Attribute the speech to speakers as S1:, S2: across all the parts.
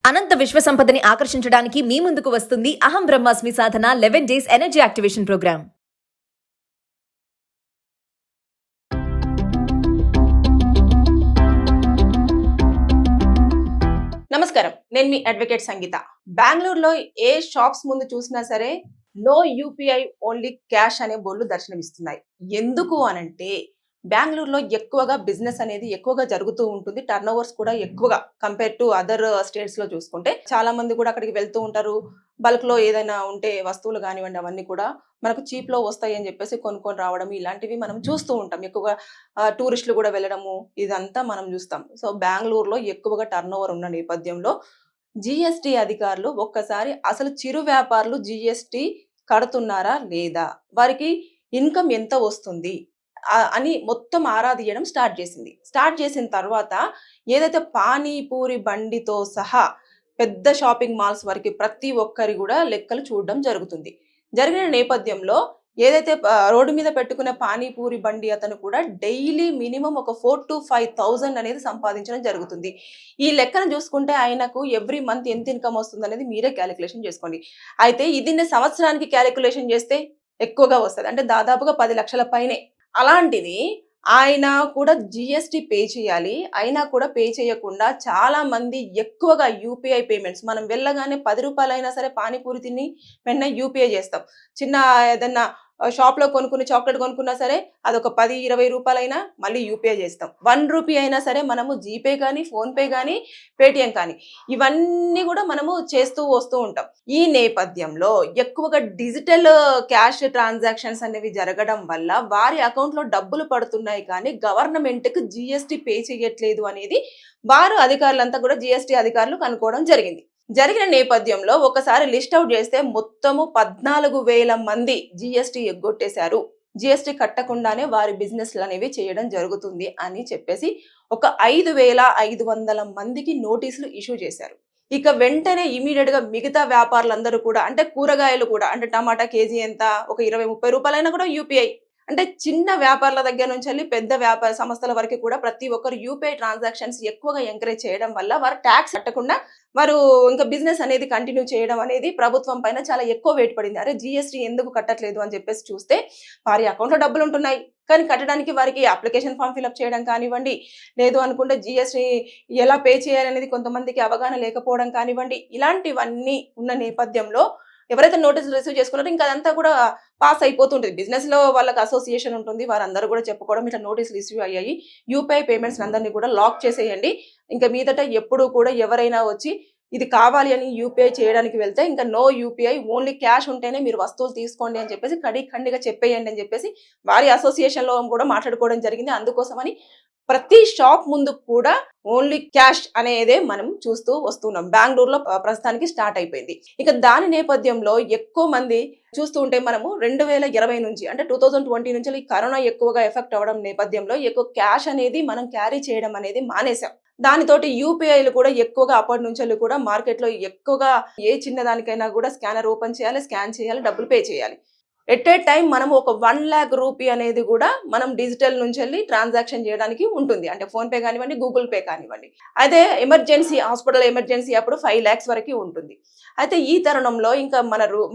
S1: అనంత విశ్వ సంపదని ఆకర్షించడానికి మీ ముందుకు వస్తుంది అహం బ్రహ్మాస్మి సాధన 11 డేస్ ఎనర్జీ యాక్టివేషన్ ప్రోగ్రామ్.
S2: నమస్కారం, నేను మీ అడ్వకేట్ సంగీత. బెంగళూరులో ఏ షాప్స్ ముందు చూసినా సరే నో యూపీఐ ఓన్లీ క్యాష్ అనే బోర్డులు దర్శనమిస్తున్నాయి. ఎందుకు అనంటే బెంగళూరులో ఎక్కువగా బిజినెస్ అనేది ఎక్కువగా జరుగుతూ ఉంటుంది. టర్న్ ఓవర్స్ కూడా ఎక్కువగా కంపేర్ టు అదర్ స్టేట్స్ లో చూసుకుంటే చాలా మంది కూడా అక్కడికి వెళ్తూ ఉంటారు. బల్క్ లో ఏదైనా ఉంటే వస్తువులు కానివ్వండి అవన్నీ కూడా మనకు చీప్ లో వస్తాయి అని చెప్పేసి కొనుక్కొని రావడం ఇలాంటివి మనం చూస్తూ ఉంటాం. ఎక్కువగా టూరిస్టులు కూడా వెళ్ళడము ఇదంతా మనం చూస్తాం. సో బెంగళూరులో ఎక్కువగా టర్న్ ఓవర్ ఉన్న నేపథ్యంలో జిఎస్టి అధికారులు ఒక్కసారి అసలు చిరు వ్యాపారులు జిఎస్టి కడుతున్నారా లేదా, వారికి ఇన్కమ్ ఎంత వస్తుంది అని మొత్తం ఆరా తీయడం స్టార్ట్ చేసిన తర్వాత ఏదైతే పానీపూరి బండితో సహా పెద్ద షాపింగ్ మాల్స్ వరకు ప్రతి ఒక్కరి కూడా లెక్కలు చూడడం జరుగుతుంది. జరిగిన నేపథ్యంలో ఏదైతే రోడ్డు మీద పెట్టుకునే పానీపూరి బండి అతను కూడా డైలీ మినిమం ఒక 4,000 to 5,000 అనేది సంపాదించడం జరుగుతుంది. ఈ లెక్కను చూసుకుంటే ఆయనకు ఎవ్రీ మంత్ ఎంత ఇన్కమ్ వస్తుంది అనేది మీరే క్యాలిక్యులేషన్ చేసుకోండి. అయితే ఇది సంవత్సరానికి క్యాలిక్యులేషన్ చేస్తే ఎక్కువగా వస్తుంది, అంటే దాదాపుగా 10 లక్షల పైనే. అలాంటిది ఆయన కూడా జిఎస్టి పే చేయాలి, అయినా కూడా పే చేయకుండా చాలా మంది ఎక్కువగా యూపీఐ పేమెంట్స్, మనం వెళ్ళగానే 10 రూపాయలైనా సరే పానీపూరి తిని వెంటనే యూపీఐ చేస్తాం. చిన్న ఏదన్నా షాప్ లో కొనుక్కుని చాక్లెట్ కొనుక్కున్నా సరే అదొక 10-20 రూపాయలైనా మళ్ళీ యూపీఐ చేస్తాం. 1 రూపీ అయినా సరే మనము జీపే కానీ, ఫోన్ పే కానీ, పేటిఎం కానీ ఇవన్నీ కూడా మనము చేస్తూ వస్తూ ఉంటాం. ఈ నేపథ్యంలో ఎక్కువగా డిజిటల్ క్యాష్ ట్రాన్సాక్షన్స్ అనేవి జరగడం వల్ల వారి అకౌంట్ లో డబ్బులు పడుతున్నాయి కానీ గవర్నమెంట్ కు జిఎస్టి పే చేయట్లేదు అనేది వారు అధికారులంతా కూడా జిఎస్టి అధికారులు కనుక్కోవడం జరిగిన నేపథ్యంలో ఒకసారి లిస్ట్ అవుట్ చేస్తే మొత్తము 14,000 మంది జిఎస్టి ఎగ్గొట్టేశారు. జిఎస్టి కట్టకుండానే వారి బిజినెస్లు అనేవి చేయడం జరుగుతుంది అని చెప్పేసి ఒక 5,500 మందికి నోటీసులు ఇష్యూ చేశారు. ఇక వెంటనే ఇమీడియట్ గా మిగతా వ్యాపారులందరూ కూడా, అంటే కూరగాయలు కూడా, అంటే టమాటా కేజీ ఎంత, ఒక 20-30 రూపాయలైనా కూడా యూపీఐ, అంటే చిన్న వ్యాపారుల దగ్గర నుంచి వెళ్ళి పెద్ద వ్యాపార సంస్థల వరకు కూడా ప్రతి ఒక్కరు యూపీఐ ట్రాన్సాక్షన్స్ ఎక్కువగా ఎంకరేజ్ చేయడం వల్ల వారు ట్యాక్స్ కట్టకుండా వారు ఇంకా బిజినెస్ అనేది కంటిన్యూ చేయడం అనేది ప్రభుత్వం పైన చాలా ఎక్కువ వెయిట్ పడింది. అరే జిఎస్టీ ఎందుకు కట్టట్లేదు అని చెప్పేసి చూస్తే వారి అకౌంట్లో డబ్బులు ఉంటున్నాయి కానీ కట్టడానికి వారికి అప్లికేషన్ ఫామ్ ఫిల్అప్ చేయడం కానివ్వండి, లేదు అనుకుంటే జిఎస్టీ ఎలా పే చేయాలనేది కొంతమందికి అవగాహన లేకపోవడం కానివ్వండి, ఇలాంటివన్నీ ఉన్న నేపథ్యంలో ఎవరైతే నోటీసులు రిసీవ్ చేసుకున్నారో ఇంకా అదంతా కూడా పాస్ అయిపోతుంటుంది. బిజినెస్ లో వాళ్ళకి అసోసియేషన్ ఉంటుంది, వారందరూ కూడా చెప్పుకోవడం ఇట్లా నోటీసులు ఇష్యూ అయ్యాయి, యూపీఐ పేమెంట్స్ అందరినీ కూడా లాక్ చేసేయండి, ఇంకా మీదట ఎప్పుడు కూడా ఎవరైనా వచ్చి ఇది కావాలి అని యూపీఐ చేయడానికి వెళ్తే ఇంకా నో యూపీఐ, ఓన్లీ క్యాష్ ఉంటేనే మీరు వస్తువులు తీసుకోండి అని చెప్పేసి ఖండిగా చెప్పేయండి అని చెప్పేసి వారి అసోసియేషన్ లో కూడా మాట్లాడుకోవడం జరిగింది. అందుకోసమని ప్రతి షాప్ ముందు కూడా ఓన్లీ క్యాష్ అనేదే మనం చూస్తూ వస్తున్నాం. బెంగళూరులో ప్రస్తుతానికి స్టార్ట్ అయిపోయింది. ఇక దాని నేపథ్యంలో ఎక్కువ మంది చూస్తూ ఉంటే మనము 2020 నుంచి, అంటే 2020 నుంచి ఈ కరోనా ఎక్కువగా ఎఫెక్ట్ అవ్వడం నేపథ్యంలో ఎక్కువ క్యాష్ అనేది మనం క్యారీ చేయడం అనేది మానేసాం. దానితోటి యూపీఐలు కూడా ఎక్కువగా అప్పటి నుంచి కూడా మార్కెట్ లో ఎక్కువగా ఏ చిన్నదానికైనా కూడా స్కానర్ ఓపెన్ చేయాలి, స్కాన్ చేయాలి, డబ్బులు పే చేయాలి. ఎట్ ఏ టైం మనం ఒక 1 lakh రూపీ అనేది కూడా మనం డిజిటల్ నుంచి వెళ్ళి ట్రాన్సాక్షన్ చేయడానికి ఉంటుంది, అంటే ఫోన్ పే కానివ్వండి, గూగుల్ పే కానివ్వండి. అదే ఎమర్జెన్సీ, హాస్పిటల్ ఎమర్జెన్సీ అప్పుడు 5 lakhs వరకు ఉంటుంది. అయితే ఈ తరుణంలో ఇంకా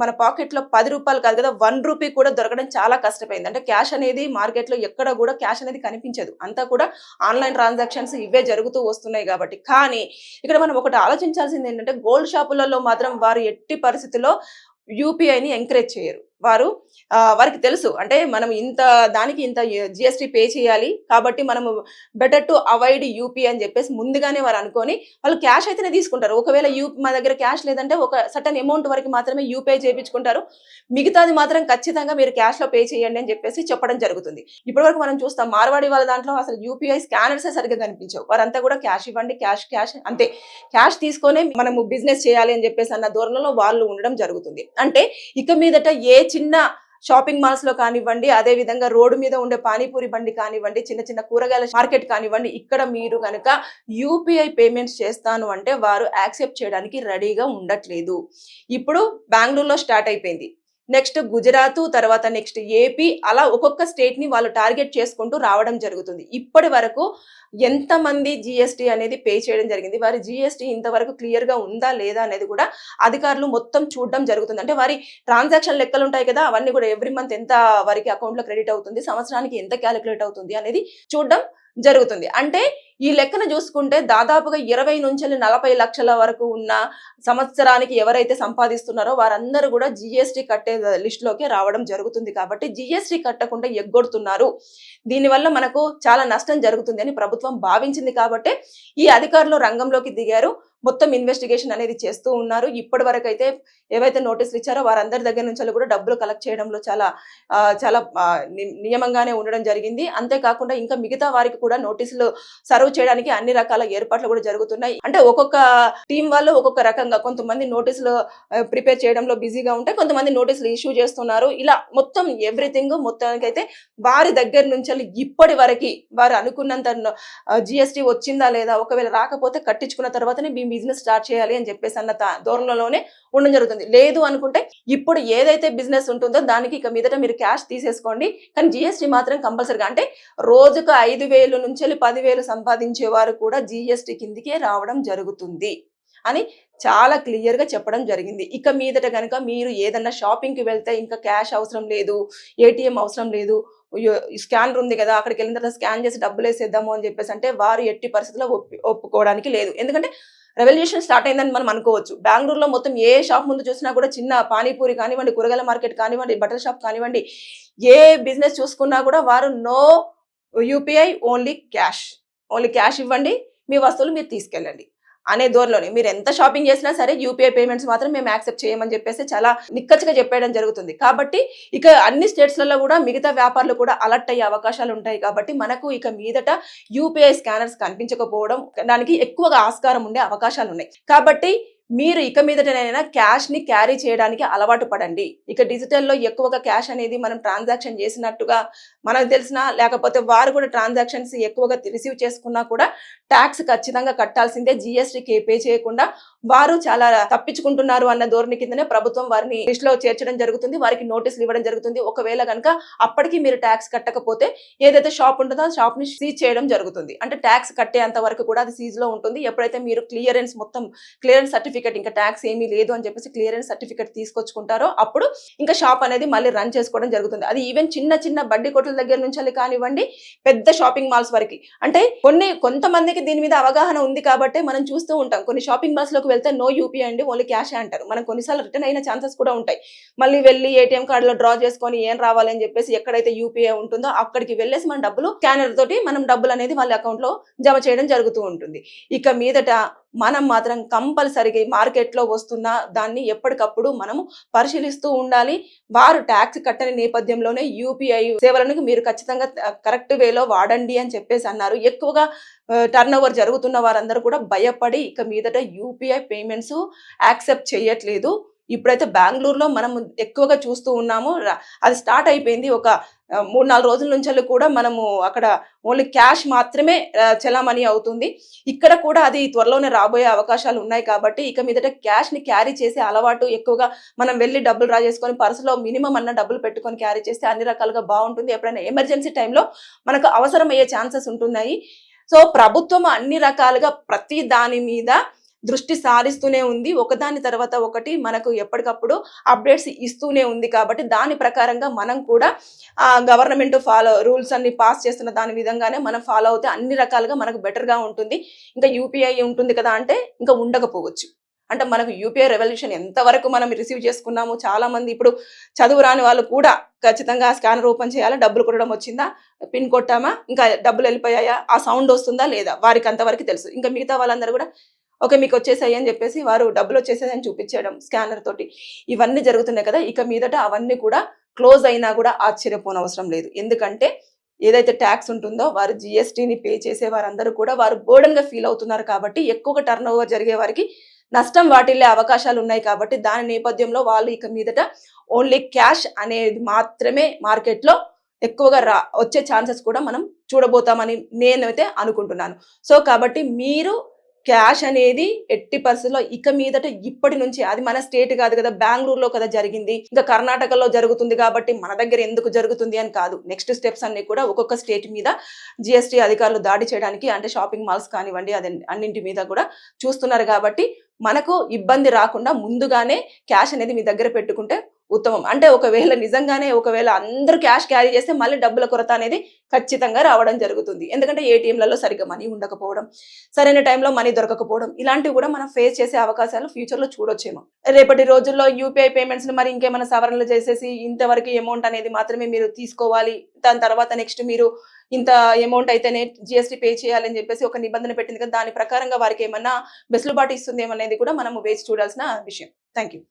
S2: మన పాకెట్ లో 10 రూపాయలు కాదు కదా, 1 రూపీ కూడా దొరకడం చాలా కష్టమైంది. అంటే క్యాష్ అనేది మార్కెట్ లో ఎక్కడ కూడా క్యాష్ అనేది కనిపించదు, అంతా కూడా ఆన్లైన్ ట్రాన్సాక్షన్స్ ఇవే జరుగుతూ వస్తున్నాయి కాబట్టి. కానీ ఇక్కడ మనం ఒకటి ఆలోచించాల్సింది ఏంటంటే గోల్డ్ షాపులలో మాత్రం వారు ఎట్టి పరిస్థితుల్లో యూపీఐని ఎంకరేజ్ చేయరు. వారికి తెలుసు, అంటే మనం ఇంత జిఎస్టీ పే చేయాలి కాబట్టి మనము బెటర్ టు అవాయిడ్ యూపీ అని చెప్పేసి ముందుగానే వారు అనుకొని వాళ్ళు క్యాష్ అయితేనే తీసుకుంటారు. ఒకవేళ మా దగ్గర క్యాష్ లేదంటే ఒక సర్టన్ అమౌంట్ వరకు మాత్రమే యూపీఐ చేయించుకుంటారు, మిగతాది మాత్రం ఖచ్చితంగా మీరు క్యాష్ లో పే చేయండి అని చెప్పేసి చెప్పడం జరుగుతుంది. ఇప్పటి వరకు మనం చూస్తాం మార్వాడి వాళ్ళ దాంట్లో అసలు యూపీఐ స్కానర్సే సరిగ్గా కనిపించవు, వారంతా కూడా క్యాష్ ఇవ్వండి, క్యాష్ అంతే, క్యాష్ తీసుకొనే మనము బిజినెస్ చేయాలి అని చెప్పేసి అన్న ధోరణిలో వాళ్ళు ఉండడం జరుగుతుంది. అంటే ఇక మీదట ఏ చిన్న షాపింగ్ మాల్స్ లో కానివ్వండి, అదే విధంగా రోడ్డు మీద ఉండే పానీపూరి బండి కానివ్వండి, చిన్న కూరగాయల మార్కెట్ కానివ్వండి, ఇక్కడ మీరు కనుక యూపీఐ పేమెంట్స్ చేస్తాను అంటే వారు యాక్సెప్ట్ చేయడానికి రెడీగా ఉండట్లేదు. ఇప్పుడు బెంగళూరులో స్టార్ట్ అయిపోయింది. నెక్స్ట్ గుజరాత్, తర్వాత నెక్స్ట్ ఏపీ, అలా ఒక్కొక్క స్టేట్ ని వాళ్ళు టార్గెట్ చేసుకుంటూ రావడం జరుగుతుంది. ఇప్పటి వరకు ఎంతమంది జిఎస్టీ అనేది పే చేయడం జరిగింది, వారి జిఎస్టీ ఇంతవరకు క్లియర్ గా ఉందా లేదా అనేది కూడా అధికారులు మొత్తం చూడడం జరుగుతుంది. అంటే వారి ట్రాన్సాక్షన్ లెక్కలు ఉంటాయి కదా, అవన్నీ కూడా ఎవ్రీ మంత్ ఎంత వారికి అకౌంట్ లో క్రెడిట్ అవుతుంది, సంవత్సరానికి ఎంత క్యాలిక్యులేట్ అవుతుంది అనేది చూడడం జరుగుతుంది. అంటే ఈ లెక్కన చూసుకుంటే దాదాపుగా 20 నుంచి 40 లక్షల వరకు ఉన్న సంవత్సరానికి ఎవరైతే సంపాదిస్తున్నారో వారందరూ కూడా జిఎస్టీ కట్టే లిస్ట్ లోకి రావడం జరుగుతుంది. కాబట్టి జిఎస్టీ కట్టకుండా ఎగ్గొడుతున్నారు, దీనివల్ల మనకు చాలా నష్టం జరుగుతుంది అని ప్రభుత్వం భావించింది. కాబట్టి ఈ అధికారులు రంగంలోకి దిగారు, మొత్తం ఇన్వెస్టిగేషన్ అనేది చేస్తూ ఉన్నారు. ఇప్పటి వరకు అయితే ఏవైతే నోటీసులు ఇచ్చారో వారందరి దగ్గర నుంచి కూడా డబ్బులు కలెక్ట్ చేయడంలో చాలా నియమంగానే ఉండడం జరిగింది. అంతేకాకుండా ఇంకా మిగతా వారికి కూడా నోటీసులు సర్వ్ చేయడానికి అన్ని రకాల ఏర్పాట్లు కూడా జరుగుతున్నాయి. అంటే ఒక్కొక్క టీం వాళ్ళు ఒక్కొక్క రకంగా, కొంతమంది నోటీసులు ప్రిపేర్ చేయడంలో బిజీగా ఉంటే కొంతమంది నోటీసులు ఇష్యూ చేస్తున్నారు. ఇలా మొత్తం ఎవ్రీథింగ్ మొత్తానికైతే వారి దగ్గర నుంచి ఇప్పటి వరకు వారు అనుకున్నంత జిఎస్టీ వచ్చిందా లేదా, ఒకవేళ రాకపోతే కట్టించుకున్న తర్వాతనే మీ బిజినెస్ స్టార్ట్ చేయాలి అని చెప్పేసి అన్న ధోరణిలోనే ఉండడం జరుగుతుంది. లేదు అనుకుంటే ఇప్పుడు ఏదైతే బిజినెస్ ఉంటుందో దానికి ఇక మీదట మీరు క్యాష్ తీసేసుకోండి, కానీ జిఎస్టీ మాత్రం కంపల్సరీగా, అంటే రోజుకు 5,000 నుంచి 10,000 సంపాదించే వారు కూడా జిఎస్టీ కిందికే రావడం జరుగుతుంది అని చాలా క్లియర్ గా చెప్పడం జరిగింది. ఇక మీదట కనుక మీరు ఏదన్నా షాపింగ్ కి వెళ్తే ఇంకా క్యాష్ అవసరం లేదు, ఏటీఎం అవసరం లేదు, స్కానర్ ఉంది కదా అక్కడికి వెళ్ళిన తర్వాత స్కాన్ చేసి డబ్బులు వేసేద్దాము అని చెప్పేసి అంటే వారు ఎట్టి పరిస్థితుల్లో ఒప్పుకోవడానికి లేదు. ఎందుకంటే రెవల్యూషన్ స్టార్ట్ అయిందని మనం అనుకోవచ్చు. బెంగళూరులో మొత్తం ఏ షాప్ ముందు చూసినా కూడా చిన్న పానీపూరి కానివ్వండి, కూరగాయల మార్కెట్ కానివ్వండి, బట్టల షాప్ కానివ్వండి, ఏ బిజినెస్ చూసుకున్నా కూడా వారు నో యూపీఐ, ఓన్లీ క్యాష్ ఇవ్వండి, మీ వస్తువులు మీరు తీసుకెళ్ళండి అనే ధోరణిలోనే మీరు ఎంత షాపింగ్ చేసినా సరే యూపీఐ పేమెంట్స్ మాత్రం మేము యాక్సెప్ట్ చేయమని చెప్పేసి చాలా నిక్కచ్చిగా చెప్పేయడం జరుగుతుంది. కాబట్టి ఇక అన్ని స్టేట్స్లలో కూడా మిగతా వ్యాపారులు కూడా అలర్ట్ అయ్యే అవకాశాలు ఉంటాయి. కాబట్టి మనకు ఇక మీదట యూపీఐ స్కానర్స్ కనిపించకపోవడం, దానికి ఎక్కువగా ఆస్కారం ఉండే అవకాశాలు ఉన్నాయి. కాబట్టి మీరు ఇక మీదటనైనా క్యాష్ ని క్యారీ చేయడానికి అలవాటు పడండి. ఇక డిజిటల్లో ఎక్కువగా క్యాష్ అనేది మనం ట్రాన్సాక్షన్ చేసినట్టుగా మనకు తెలిసినా, లేకపోతే వారు కూడా ట్రాన్సాక్షన్స్ ఎక్కువగా రిసీవ్ చేసుకున్నా కూడా ట్యాక్స్ ఖచ్చితంగా కట్టాల్సిందే. జిఎస్టీ పే చేయకుండా వారు చాలా తప్పించుకుంటున్నారు అన్న ధోరణి కిందనే ప్రభుత్వం వారిని లిస్ట్ లో చేర్చడం జరుగుతుంది, వారికి నోటీసులు ఇవ్వడం జరుగుతుంది. ఒకవేళ కనుక అప్పటికి మీరు ట్యాక్స్ కట్టకపోతే ఏదైతే షాప్ ఉంటుందో ఆ షాప్ ని సీజ్ చేయడం జరుగుతుంది. అంటే ట్యాక్స్ కట్టేంత వరకు కూడా అది సీజ్ లో ఉంటుంది. ఎప్పుడైతే మీరు క్లియరెన్స్ సర్టిఫికేట్, ఇంకా ట్యాక్స్ ఏమీ లేదు అని చెప్పేసి క్లియరెన్స్ సర్టిఫికేట్ తీసుకొచ్చుకుంటారో అప్పుడు ఇంకా షాప్ అనేది మళ్ళీ రన్ చేసుకోవడం జరుగుతుంది. అది ఈవెన్ చిన్న బడ్డీ కొట్ల దగ్గర నుంచి కానివ్వండి, పెద్ద షాపింగ్ మాల్స్ వరకు. అంటే కొంతమందికి దీని మీద అవగాహన ఉంది కాబట్టి మనం చూస్తూ ఉంటాం. కొన్ని షాపింగ్ మాల్స్ లోకి వెళ్తే నో యూపీఐ అండి, ఓన్లీ క్యాష్ అంటారు. మనం కొన్నిసార్లు రిటర్న్ అయిన ఛాన్సెస్ కూడా ఉంటాయి. మళ్ళీ వెళ్ళి ఏటీఎం కార్డులో డ్రా చేసుకొని ఏం రావాలని చెప్పేసి ఎక్కడైతే యూపీఐ ఉంటుందో అక్కడికి వెళ్ళేసి మన డబ్బులు స్కానర్ తోటి మనం డబ్బులు అనేది వాళ్ళ అకౌంట్ లో జమ చేయడం జరుగుతూ ఉంటుంది. ఇక మీదట మనం మాత్రం కంపల్సరీగా మార్కెట్లో వస్తున్న దాన్ని ఎప్పటికప్పుడు మనము పరిశీలిస్తూ ఉండాలి. వారు ట్యాక్స్ కట్టని నేపథ్యంలోనే యూపీఐ సేవలను మీరు ఖచ్చితంగా కరెక్ట్ వేలో వాడండి అని చెప్పేసి అన్నారు. ఎక్కువగా టర్న్ ఓవర్ జరుగుతున్న వారందరూ కూడా భయపడి ఇక మీదట యూపీఐ పేమెంట్స్ యాక్సెప్ట్ చేయట్లేదు. ఇప్పుడైతే బెంగళూరులో మనం ఎక్కువగా చూస్తూ ఉన్నాము. అది స్టార్ట్ అయిపోయింది. ఒక 3-4 రోజుల నుంచి కూడా మనము అక్కడ ఓన్లీ క్యాష్ మాత్రమే చలామణి అవుతుంది. ఇక్కడ కూడా అది త్వరలోనే రాబోయే అవకాశాలు ఉన్నాయి. కాబట్టి ఇక మీదట క్యాష్ ని క్యారీ చేసే అలవాటు ఎక్కువగా మనం వెళ్ళి డబ్బులు డ్రా చేసుకొని పర్సులో మినిమం అన్న డబ్బులు పెట్టుకొని క్యారీ చేస్తే అన్ని రకాలుగా బాగుంటుంది. ఎప్పుడైనా ఎమర్జెన్సీ టైంలో మనకు అవసరమయ్యే ఛాన్సెస్ ఉంటున్నాయి. సో ప్రభుత్వం అన్ని రకాలుగా ప్రతి దాని మీద దృష్టి సారిస్తూనే ఉంది. ఒకదాని తర్వాత ఒకటి మనకు ఎప్పటికప్పుడు అప్డేట్స్ ఇస్తూనే ఉంది. కాబట్టి దాని ప్రకారంగా మనం కూడా గవర్నమెంట్ రూల్స్ అన్ని పాస్ చేస్తున్న దాని విధంగానే మనం ఫాలో అవుతే అన్ని రకాలుగా మనకు బెటర్గా ఉంటుంది. ఇంకా యూపీఐ ఉంటుంది కదా అంటే ఇంకా ఉండకపోవచ్చు. అంటే మనకు యూపీఐ రెవల్యూషన్ ఎంతవరకు మనం రిసీవ్ చేసుకున్నాము. చాలా మంది ఇప్పుడు చదువు రాని వాళ్ళు కూడా ఖచ్చితంగా స్కానర్ ఓపెన్ చేయాలా, డబ్బులు కొట్టడం వచ్చిందా, పిన్ కొట్టామా, ఇంకా డబ్బులు వెళ్ళిపోయాయా, ఆ సౌండ్ వస్తుందా లేదా, వారికి అంతవరకు తెలుసు. ఇంకా మిగతా వాళ్ళందరూ కూడా ఓకే మీకు వచ్చేసాయి అని చెప్పేసి వారు డబ్బులు వచ్చేసాయని చూపించడం స్కానర్ తోటి ఇవన్నీ జరుగుతున్నాయి కదా. ఇక మీదట అవన్నీ కూడా క్లోజ్ అయినా కూడా ఆశ్చర్యపోనవసరం లేదు. ఎందుకంటే ఏదైతే ట్యాక్స్ ఉంటుందో వారు జిఎస్టీని పే చేసే వారందరూ కూడా వారు బర్డెన్ గా ఫీల్ అవుతున్నారు. కాబట్టి ఎక్కువగా టర్న్ ఓవర్ జరిగే వారికి నష్టం వాటిల్లే అవకాశాలు ఉన్నాయి. కాబట్టి దాని నేపథ్యంలో వాళ్ళు ఇక మీదట ఓన్లీ క్యాష్ అనేది మాత్రమే మార్కెట్లో ఎక్కువగా వచ్చే ఛాన్సెస్ కూడా మనం చూడబోతామని నేనైతే అనుకుంటున్నాను. సో కాబట్టి మీరు క్యాష్ అనేది ఎట్టి పరిస్థితుల్లో ఇక మీదట ఇప్పటి నుంచి, అది మన స్టేట్ కాదు కదా, బెంగళూరులో కదా జరిగింది, ఇంకా కర్ణాటకలో జరుగుతుంది కాబట్టి మన దగ్గర ఎందుకు జరుగుతుంది అని కాదు. నెక్స్ట్ స్టెప్స్ అన్ని కూడా ఒక్కొక్క స్టేట్ మీద జిఎస్టీ అధికారులు దాడి చేయడానికి, అంటే షాపింగ్ మాల్స్ కానివ్వండి, అదే అన్నింటి మీద కూడా చూస్తున్నారు. కాబట్టి మనకు ఇబ్బంది రాకుండా ముందుగానే క్యాష్ అనేది మీ దగ్గర పెట్టుకుంటే ఉత్తమం. అంటే ఒకవేళ అందరూ క్యాష్ క్యారీ చేస్తే మళ్ళీ డబ్బుల కొరత అనేది ఖచ్చితంగా రావడం జరుగుతుంది. ఎందుకంటే ఏటీఎంలలో సరిగ్గా మనీ ఉండకపోవడం, సరైన టైంలో మనీ దొరకకపోవడం, ఇలాంటివి కూడా మనం ఫేస్ చేసే అవకాశాలు ఫ్యూచర్లో చూడొచ్చేమో. రేపటి రోజుల్లో యూపీఐ పేమెంట్స్ మరి ఇంకేమైనా సవరణలు చేసేసి ఇంతవరకు అమౌంట్ అనేది మాత్రమే మీరు తీసుకోవాలి, దాని తర్వాత నెక్స్ట్ మీరు ఇంత అమౌంట్ అయితేనే జిఎస్టీ పే చేయాలని చెప్పేసి ఒక నిబంధన పెట్టింది కదా, దాని ప్రకారంగా వారికి ఏమన్నా వెసులుబాటు ఇస్తుంది ఏమనేది కూడా మనము వేచి చూడాల్సిన విషయం. Thank you.